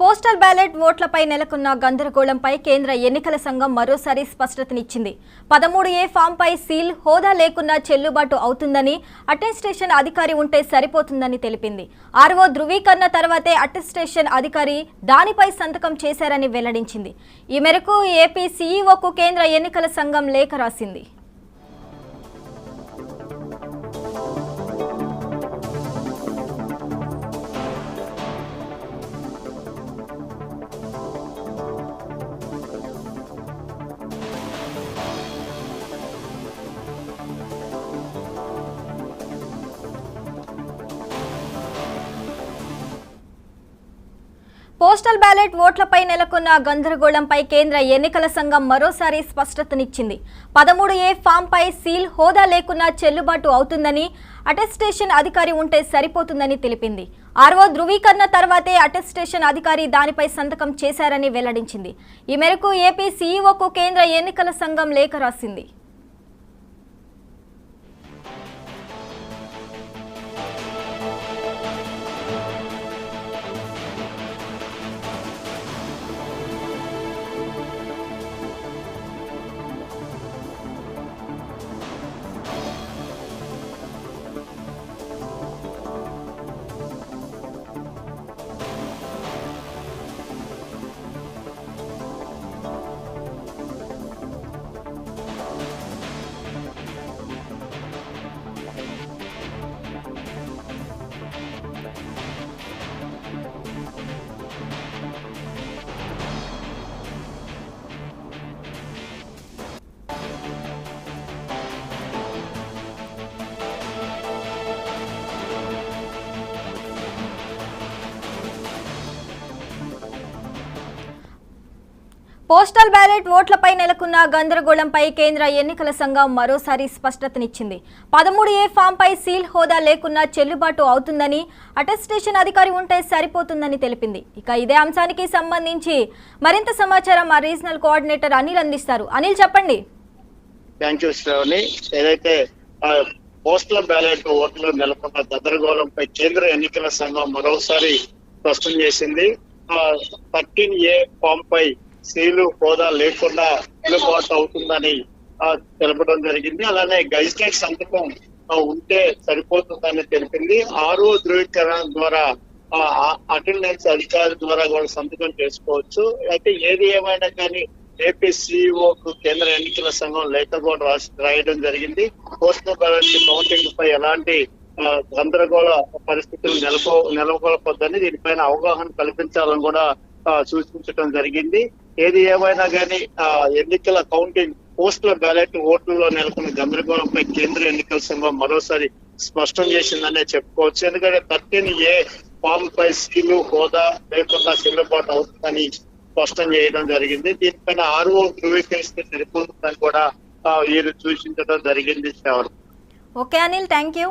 Postal ballot ఓట్లపై నెలకొన్న గందరగోళంపై కేంద్ర ఎన్నికల సంఘం మరోసారి స్పష్టతనిచ్చింది. 13A ఫామ్పై సీల్ హోదా లేకున్నా చెల్లుబాటు అవుతుందని, అటెస్టేషన్ అధికారి ఉంటే సరిపోతుందని తెలిపింది. ఆర్ఓ ధృవీకరణ తర్వాతే అటెస్టేషన్ అధికారి దానిపై సంతకం చేశారని వెల్లడించింది. ఈ మేరకు ఏపీ సీఈఓకు కేంద్ర ఎన్నికల సంఘం లేఖ రాసింది. పోస్టల్ బ్యాలెట్ ఓట్లపై నెలకొన్న గందరగోళంపై కేంద్ర ఎన్నికల సంఘం మరోసారి స్పష్టతనిచ్చింది. 13A ఫామ్పై సీల్ హోదా లేకున్నా చెల్లుబాటు అవుతుందని, అటెస్టేషన్ అధికారి ఉంటే సరిపోతుందని తెలిపింది. ఆర్ఓ ధృవీకరణ తర్వాతే అటెస్టేషన్ అధికారి దానిపై సంతకం చేశారని వెల్లడించింది. ఈ మేరకు ఏపీ సీఈఓకు కేంద్ర ఎన్నికల సంఘం లేఖ రాసింది. పోస్టల్ బ్యాలెట్ ఓట్లపై నెలకొన్న గందరగోళంపై కేంద్ర ఎన్నికల సంఘం మరోసారి స్పష్టతనిచ్చింది. 13A ఫామ్పై సీల్ హోదా లేకున్నా చెల్లుబాటు అవుతుందని, అటెస్టేషన్ అధికారి ఉంటే సరిపోతుందని తెలిపింది. ఇక ఇదే అంశానికి సంబంధించి మరింత సమాచారం మా రీజనల్ కోఆర్డినేటర్ అనిల్ అందిస్తారు. అనిల్, చెప్పండి. Thank you Sravani. ఏదైతే పోస్టల్ బ్యాలెట్ ఓట్లు నెలకొన్న గందరగోళంపై కేంద్ర ఎన్నికల సంఘం మరోసారి స్పష్టం చేసింది. 13A ఫామ్ పై సీలు హోదా లేకుండా చెల్లుబాటు అవుతుందని తెలపడం జరిగింది. అలానే గెజిటెడ్ సంతకం ఉంటే సరిపోతుందని తెలిపింది. ఆర్ఓ ధృవీకరణ ద్వారా అటెండెన్స్ అధికారి ద్వారా కూడా సంతకం చేసుకోవచ్చు. అయితే ఏది ఏమైనా కానీ ఏపీ సీఈఓకు కేంద్ర ఎన్నికల సంఘం లేఖ కూడా రాయడం జరిగింది. పోస్టల్ బ్యాలెట్ కౌంటింగ్ పై ఎలాంటి గందరగోళ పరిస్థితులు నెలకొల్పొద్దని, దీనిపైన అవగాహన కల్పించాలని కూడా సూచించడం జరిగింది. ఏది ఏమైనా కానీ ఎన్నికల కౌంటింగ్ పోస్టల్ బ్యాలెట్ ఓట్లలో నెలకొన్న గందరగోళంపై కేంద్ర ఎన్నికల సంఘం మరోసారి స్పష్టం చేసిందనే చెప్పుకోవచ్చు. ఎందుకంటే 13A ఫామ్ పై సీలు హోదా లేకుండా చెల్లుబాటు అవుతుందని స్పష్టం చేయడం జరిగింది. దీనిపైన ఆర్ఓ ధృవీకరిస్తే సరిపోతుందని కూడా వీరు సూచించడం జరిగింది. Okay Anil, thank you.